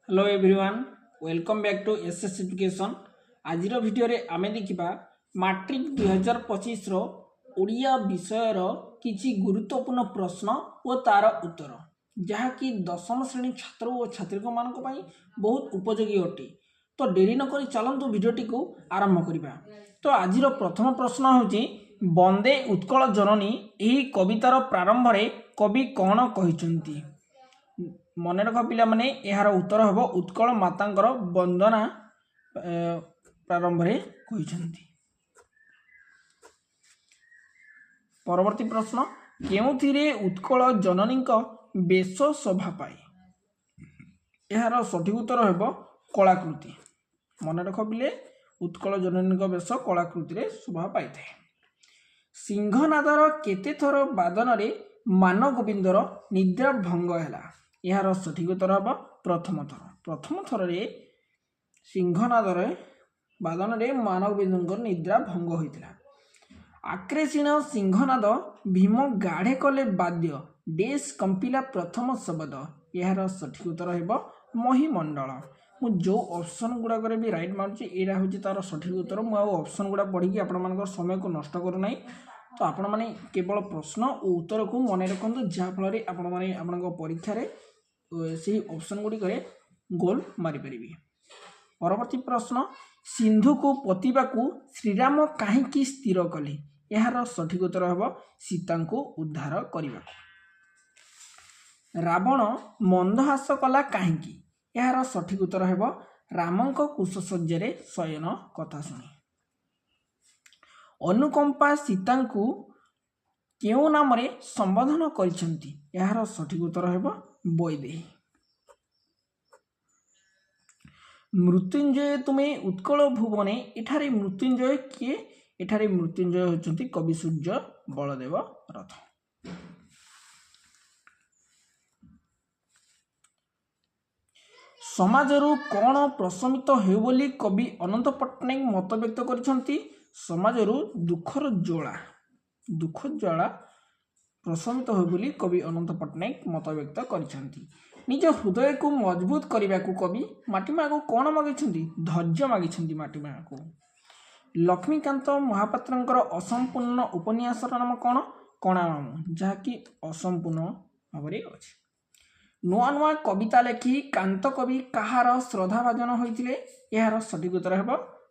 Hello everyone welcome back to SS education. आज video रे आमे देखिबा मैट्रिक 2025 रो ओडिया विषय रो किछि गुरुत्वपूर्ण प्रश्न और तार उत्तर जहाँकि दशम श्रेणी छात्र और छात्रिका मानक पई बहुत उपयोगी अटे। तो डेरी न करी चलंतु वीडियोटी को आरंभ करिबा। तो आज प्रथम प्रश्न होची वंदे उत्कल जननी एही कवितार प्रारंभ रे कवि कौन कहिसंती। मन रख पिला माने यार उत्तर हम उत्कल मातांकर वंदना प्रारंभ रे कहिसंती। परवर्ती प्रश्न केउथिरे उत्कल जननी बेश शोभा पाए। यार सठिक उत्तर हम कलाकृति। मन रख पिले उत्कल जननी बेश कलाकृति रे शोभा पाई थाए। सिंहनादर केते थर बादन रे मान गोविंदर निद्रा भंग हैला। यार सठिक उत्तर हम प्रथम थर रे सिंहनादर बादन रे मान गोविंद निद्रा भंग होइतिला। आक्रेषीण सिंहनाद भीम गाढ़े कले बाद्य डेस कंपिला प्रथम शब्द। यार सठिक उत्तर हम महिमंडल। मु जो ऑप्शन गुड़ाक भी राइट मार्ची यहाँ हूँ तार सठिक उत्तर। मुझे ऑप्शन गुड़ा पढ़ी आपण समय को नष्ट करूना। तो आपण मैंने केवल प्रश्न और उत्तर को मन रखु जहाँफल आपण मैंने आपण परीक्षा से ऑप्शन गुड़िक गोल मारिपारे। परवर्ती प्रश्न सिंधु को पतिबा को श्रीराम कहीं स्थिर कले। यार सठिक उत्तर हम सीता को उद्धार करने। रावण मंदहास कला कहीं। यार सठिक उत्तर हम रामंक कुशसज्जा शयन कथा शुणी। अनुकंपा सीता को केउ नाम रे संबोधन करिसेंती। यार सठिक उत्तर हम वैदेही। मृत्युंजय तुम्हें उत्कल भुवने एठारे मृत्युंजय किए। एठारे मृत्युंजय होचंती कवि सूर्य बलदेव रथ। समाजरू कौन प्रशमित हो बोली कवि अनंत पट्टनायक मत व्यक्त करिसेंती। समाजरू दुखर ज्वाला प्रशमित हो बोली कवि अनंत पट्टनायक मत व्यक्त करिसेंती। निज हृदय को मजबूत करने को कवि माटीमा को कौन मागिछंती। धैर्य मागिछंती माटीमा को। लक्ष्मीकांत महापात्रंकर असंपूर्ण उपन्यासर नाम कौन। कणा मामू जहाँकि असंपूर्ण भाव में अच्छे। नुआ नुआ कविता लेखि कांत कवि कहार श्रद्धाभाजन होइतिले। यार सठिक उत्तर हम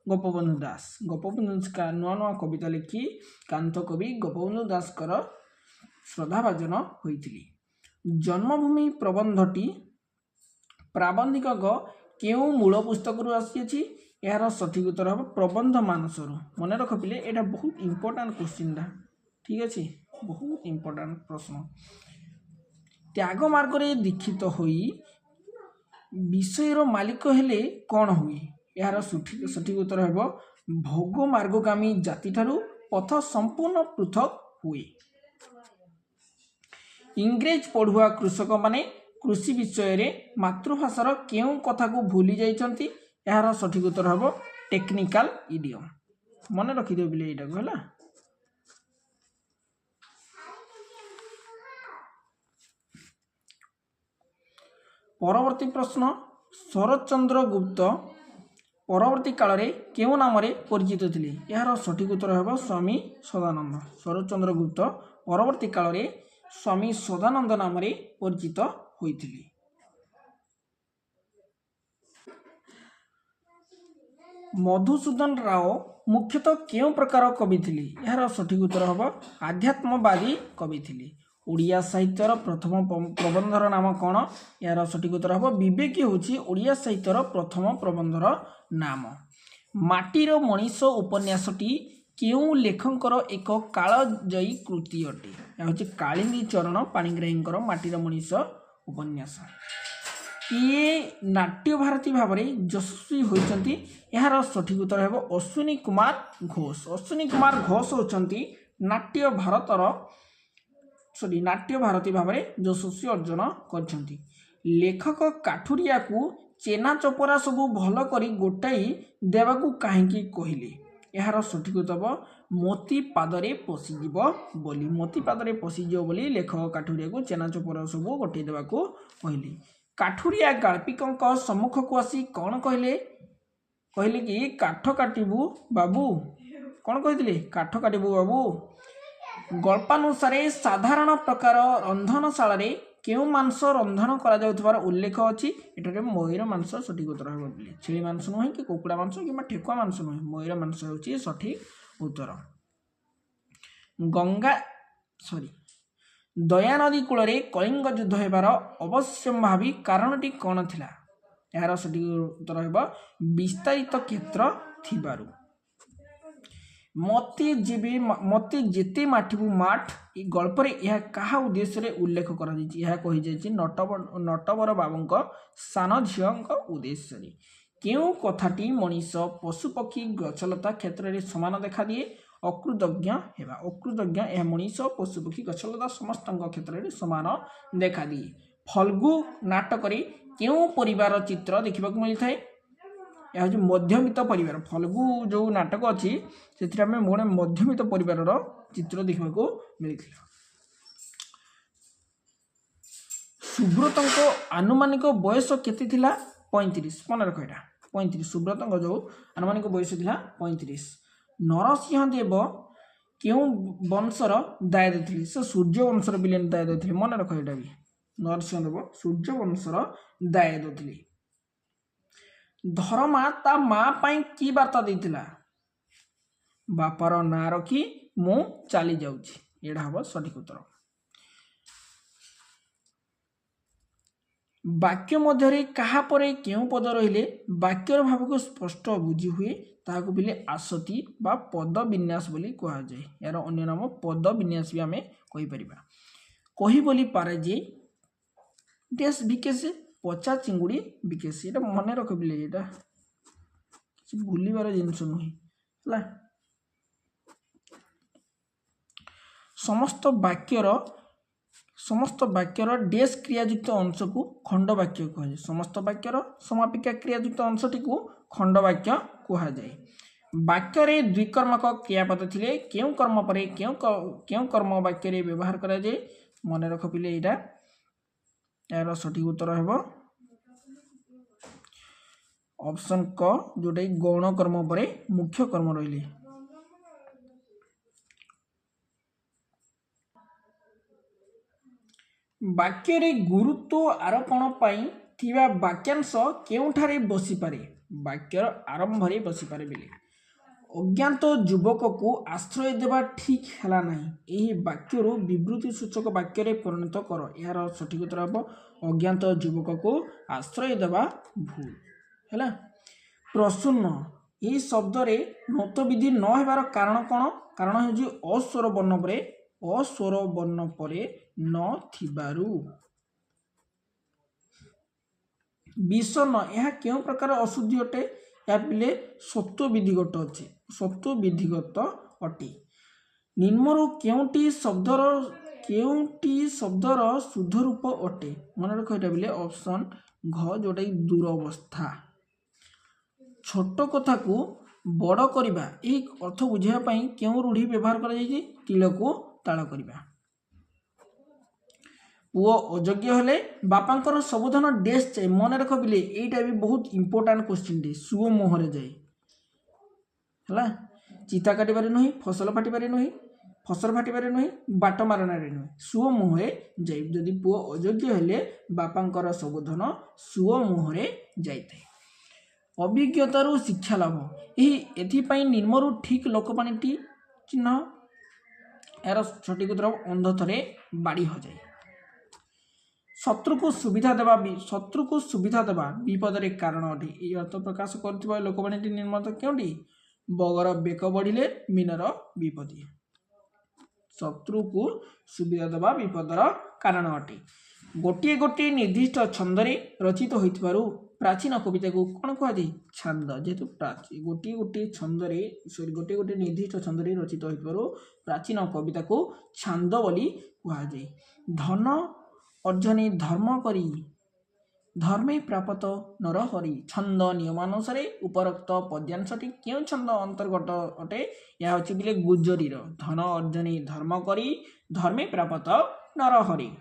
गोपबंधु दास। गोपबंधु नुआ नुआ कविता लेखि कांत कवि गोपबंधु दास श्रद्धाभाजन होइतिले। जन्मभूमि प्रबंधटी प्राबंधिक केउ मूल पुस्तक आसी। यार सठिक उत्तर हम प्रबंध मानसरू। मन रख पिले एटा बहुत इंपोर्टेंट क्वेश्चन था। ठीक अच्छे बहुत इंपोर्टेंट प्रश्न। त्याग मार्ग रे दीक्षित होई विषयर मालिक हेले कौन हुए। यार सठिक उत्तर हम भोग मार्गगामी जाति ठारू पथ संपूर्ण पृथक हुए। इंग्रेज पढ़ुआ कृषक माने कृषि विषय रे मातृभाषार केउ कथा को भूली जाइछंती। यार सठिक उत्तर हम टेक्निकल इडियम। मन रखिदियो बिले एटा कहला। परवर्ती प्रश्न शरतचंद्र गुप्त परवर्ती काल रे केउ नाम रे परिचित थिले। यार सठिक उत्तर हम स्वामी सदानंद। शरतचंद्र गुप्त परवर्ती काल रे स्वामी सदानंद नाम रे परिचित होइथिले। मधुसूदन राव मुख्यतः केउ प्रकार कवि थिले। यार सठिक उत्तर हम आध्यात्मवादी कवि थिले। ओडिया साहित्यर प्रथम प्रबंधर नाम कौन। यार सठिक उत्तर हम विवेकी होची ओडिया साहित्यर प्रथम प्रबंधर नाम। माटीर मनीष उपन्यासटी केउ लेखकर एक कालजयी कृति अटे। यह हूँ कालिंदी चरण पाणिग्राहींकर माटीर मनीष उपन्यास। ये नाट्य भारती भाव में यशस्वी होती। यार सठिक उत्तर हम अश्विनी कुमार घोष। अश्विनी कुमार घोष होती नाट्य भारती भाव में यशस्वी अर्जन करछंती। लेखक काठुरिया को चेना चपरा सबू भल करी गोटाई देवाकू काहेकि कहिले। यार सठिक उत्तर मोती पादरे पशिजीव बोली। मोती पादरे पशिजीव बोली लेखक काठुरिया को चेना चपरा सबू गोटे देवाकू कहले। काठुरिया गाल्पिकंक सम्मुख को आसी कौन कहले कहले कि काठ काटिबू बाबू कौन कहते काठ काटिबू बाबू गल्पानुसारे साधारण प्रकार रंधनशाला केउ मांस रंधन करा जाउथबार उल्लेख अछि एटारे मयूर मांस सठिक उत्तर हेबो बोली छेली मांस नुहे कि कुकुड़ा मांस कि ठेकुआ मांस नुहे मयूर मांस होछि सठिक उत्तर गंगा सॉरी दया नदी कूल कलिंग युद्ध हेबार अवश्यम्भावी कारणटी कौन थिला यार सठिक उत्तर हेबो विस्तारित क्षेत्र थिबारु मते जेते माठिबू माठ ए गल्प यह कहा उद्देश्य रे उल्लेख करा जायछि यह कहि जायछि नटवर बाबूंक सान झियंक उद्देश्य रे केउ कथाटी मनीष पशुपक्षी गछलता क्षेत्र रे समान देखा दिए अकृतज्ञ हेबा अकृतज्ञ यह मनीष पशुपक्षी गछलता समस्त क्षेत्र रे समान देखा दिए फल्गु नाटक रे केउ परिवार चित्र देखिबा को मिलथाय यह हूँ मध्यमित परिवार फल्गु जो नाटक अच्छी से गोटे मध्यमित परिवार चित्र देखा मिलता सुब्रत आनुमानिक बयस केते 35 मन रख यहाँ 35 सुब्रत जो आनुमानिक बयस था 35 नरसिंह देव क्यों वंशर दायद थे से सूर्य वंशर विलेन दायद थे मन रख यहाँ भी नरसिंह देव सूर्य वंशर दायद थे धर्मा ता माँ पाई की वार्ता देथिला बापार ना रखी मु चली जाउछि एडा हबो सठिक उत्तर वाक्य मध्यरे कहा परे केउ पद रहिले वाक्यर भाव को स्पष्ट बुझी हुए ताको बिले आसति बा पद विन्यास बोली कहा जाय यार अन्य नाम पद विन्यास भी हमें कहि परिबा कहि बोली पारे जे देश विकेश पचा चिंगुड़ी विकेश ये मन रख बिले ये भूलिबार जिनस नुहे है समस्त वाक्यर डेस क्रियायुक्त अंश को खंड वाक्य कहुए समस्त वाक्यर समापिका क्रियायुक्त अंशटी को खंड वाक्य कहुए वाक्य द्विकर्मक क्रियापद थिले केउ कर्म परे केउ कर्म वाक्य व्यवहार करा जाए मन रख पिले यहाँ यार सठिक उत्तर हेबो ऑप्शन क जोटा गौण कर्म परे मुख्य कर्म रहिले वाक्य रे गुरुत्व आरोपण पाई थिबा वाक्यांश केउठारे बसी पारे वाक्यर आरंभ रे बसी पारे बिले अज्ञात युवक को आश्रय देवा ठीक है ना यही वाक्य विवृत्ति सूचक वाक्य रे परिणत कर यार सठिक उत्तर हम अज्ञात युवक को आश्रय देवा भूल है प्रसून्न यही शब्द रे नोत विधि न हेबार कारण कौन कारण हो अस्वर वर्ण परे न थिबारु विषण यह क्यों प्रकार अशुद्धि अटे या पिले सत्व विधिगत अच्छे सत्व विधिगत अटे निम्नरु केउटी शब्दर शुद्ध रूप अटे मन रख यहाँ बोले ऑप्शन घ जोटा दुरवस्था छोट कथा को बड़ करवा एक अर्थ बुझाई क्यों रूढ़ी व्यवहार कर तिल को ताल करवा पुओ अयोग्य हेले बापांकर सबुधन डेस चाहे मन रख बिले यहीटा भी बहुत इंपोर्टाट क्वेश्चन टे सुओ मुहरे जाए है चिता काटबारे नुहे फसल फाटिबारे नुहे फसल फाटिबारे नुहे बाट मारणारे नुहे सुओ मुहरे जाए जदि पुओ अयोग्य हेले बापांकर सबुधन सुओ मुहरे जाए अभिज्ञतारू शिक्षा लाभ यही निम्नरू ठीक लोकवाणी चिन्ह यार सठिक उत्तर अंधथरे बाड़ी हो जाए शत्रु को सुविधा देवा विपद रे कारण अटे ये अर्थ प्रकाश कर लोकवाणी निर्मत क्योंटी बगर बेक बढ़िले मीनर विपदी शत्रु को सुविधा देवा विपदर कारण अटे गोटे गोटे निर्दिष्ट छंदरे रचित होइथिबारु प्राचीन कविता को कौन कहुए छांद जेहेतु गोटे गोटे छंदरे गोटे गोटे निर्दिष्ट छंदरे रचित होइथिबारु प्राचीन कविता को छांद बोली कहुए धन अर्जने धर्म करी धर्मे प्राप्त नर हरि छंद नियमानुसार उपरोक्त पद्यांशटी क्यों छंद अंतर्गत अटे यह हूँ बोले गुजरी धन अर्जने धर्म करी धर्मे प्राप्त नर हरि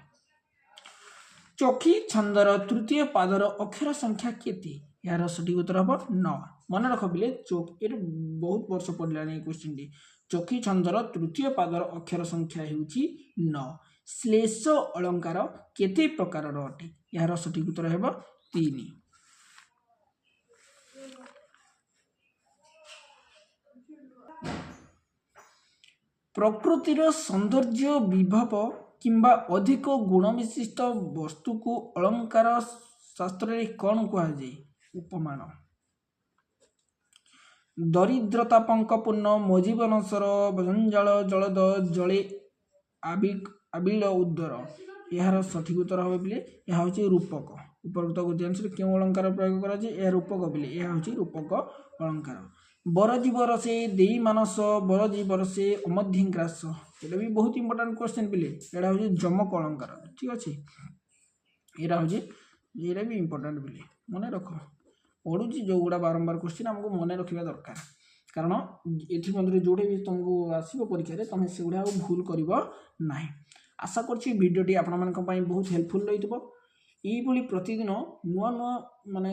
ଚୋଖୀ ଛନ୍ଦର ତୃତୀୟ ପାଦର ଅକ୍ଷର ସଂଖ୍ୟା କେତେ? ଏହାର ସଠିକ ଉତ୍ତର ହେବ 9। ମନେ ରଖ ପିଲେ, ଏଇଟା ବହୁତ ବର୍ଷ ପଡ଼ିଲାଣି ଏ କ୍ୱେଶ୍ଚିନ୍ଟି। ଚୋଖୀ ଛନ୍ଦର ତୃତୀୟ ପାଦର ଅକ୍ଷର ସଂଖ୍ୟା ହେଉଛି 9। ଶ୍ଲେଷ ଅଳଙ୍କାର କେତେ ପ୍ରକାରର ଅଟେ? ଏହାର ସଠିକ ଉତ୍ତର ହେବ 3। ପ୍ରକୃତିର ସୌନ୍ଦର୍ଯ୍ୟ ବିଭବ କିମ୍ବା ଅଧିକ ଗୁଣ ବିଶିଷ୍ଟ ବସ୍ତୁକୁ ଅଳଙ୍କାର ଶାସ୍ତ୍ରରେ କ'ଣ କୁହାଯାଏ? ଉପମାନ। ଦରିଦ୍ରତାପଙ୍କପୂର୍ଣ୍ଣ ମଜୀବନସର ଜଞ୍ଜାଳ ଜଳଦ ଜଳେ ଆବିଳ ଉଦର। ଏହାର ସଠିକ ଉତ୍ତର ହେବ ପିଲେ, ଏହା ହେଉଛି ରୂପକ। ଉପରୋକ୍ତ ଗଦ୍ୟାଂଶରେ କେଉଁ ଅଳଙ୍କାର ପ୍ରୟୋଗ କରାଯାଏ? ଏହା ରୂପକ ପିଲେ, ଏହା ହେଉଛି ରୂପକ ଅଳଙ୍କାର। ବରଜୀବ ରସେ ଦେଇ ମାନସ ବରଜୀବ ରସେ ଅମଧ୍ୟେ ଗ୍ରାସ। ଏଇଟା ବି ବହୁତ ଇମ୍ପୋର୍ଟାଣ୍ଟ କ୍ୱେଶ୍ଚନ୍ ପିଲେ। ଏଇଟା ହେଉଛି ଯମକ ଅଳଙ୍କାର। ଠିକ ଅଛି, ଏଇଟା ବି ଇମ୍ପୋର୍ଟାଣ୍ଟ ପିଲେ, ମନେ ରଖ। ପଢ଼ୁଛି ଯେଉଁଗୁଡ଼ା ବାରମ୍ବାର କ୍ୱେଶ୍ଚିନ୍ ଆମକୁ ମନେ ରଖିବା ଦରକାର, କାରଣ ଏଥିମଧ୍ୟରୁ ଯେଉଁଟା ବି ତୁମକୁ ଆସିବ ପରୀକ୍ଷାରେ ତୁମେ ସେଗୁଡ଼ା ଆଉ ଭୁଲ କରିବ ନାହିଁ। ଆଶା କରୁଛି ଭିଡ଼ିଓଟି ଆପଣମାନଙ୍କ ପାଇଁ ବହୁତ ହେଲ୍ପଫୁଲ୍ ରହିଥିବ। ଏଇଭଳି ପ୍ରତିଦିନ ନୂଆ ନୂଆ ମାନେ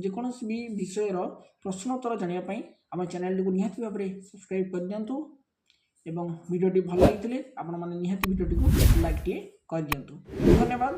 ଯେକୌଣସି ବି ବିଷୟର ପ୍ରଶ୍ନ ଉତ୍ତର ଜାଣିବା ପାଇଁ ଆମ ଚ୍ୟାନେଲଟିକୁ ନିହାତି ଭାବରେ ସବସ୍କ୍ରାଇବ୍ କରିଦିଅନ୍ତୁ ଏବଂ ଭିଡ଼ିଓଟି ଭଲ ଲାଗିଥିଲେ ଆପଣମାନେ ନିହାତି ଭିଡ଼ିଓଟିକୁ ଲାଇକ୍ଟିଏ କରିଦିଅନ୍ତୁ। ଧନ୍ୟବାଦ।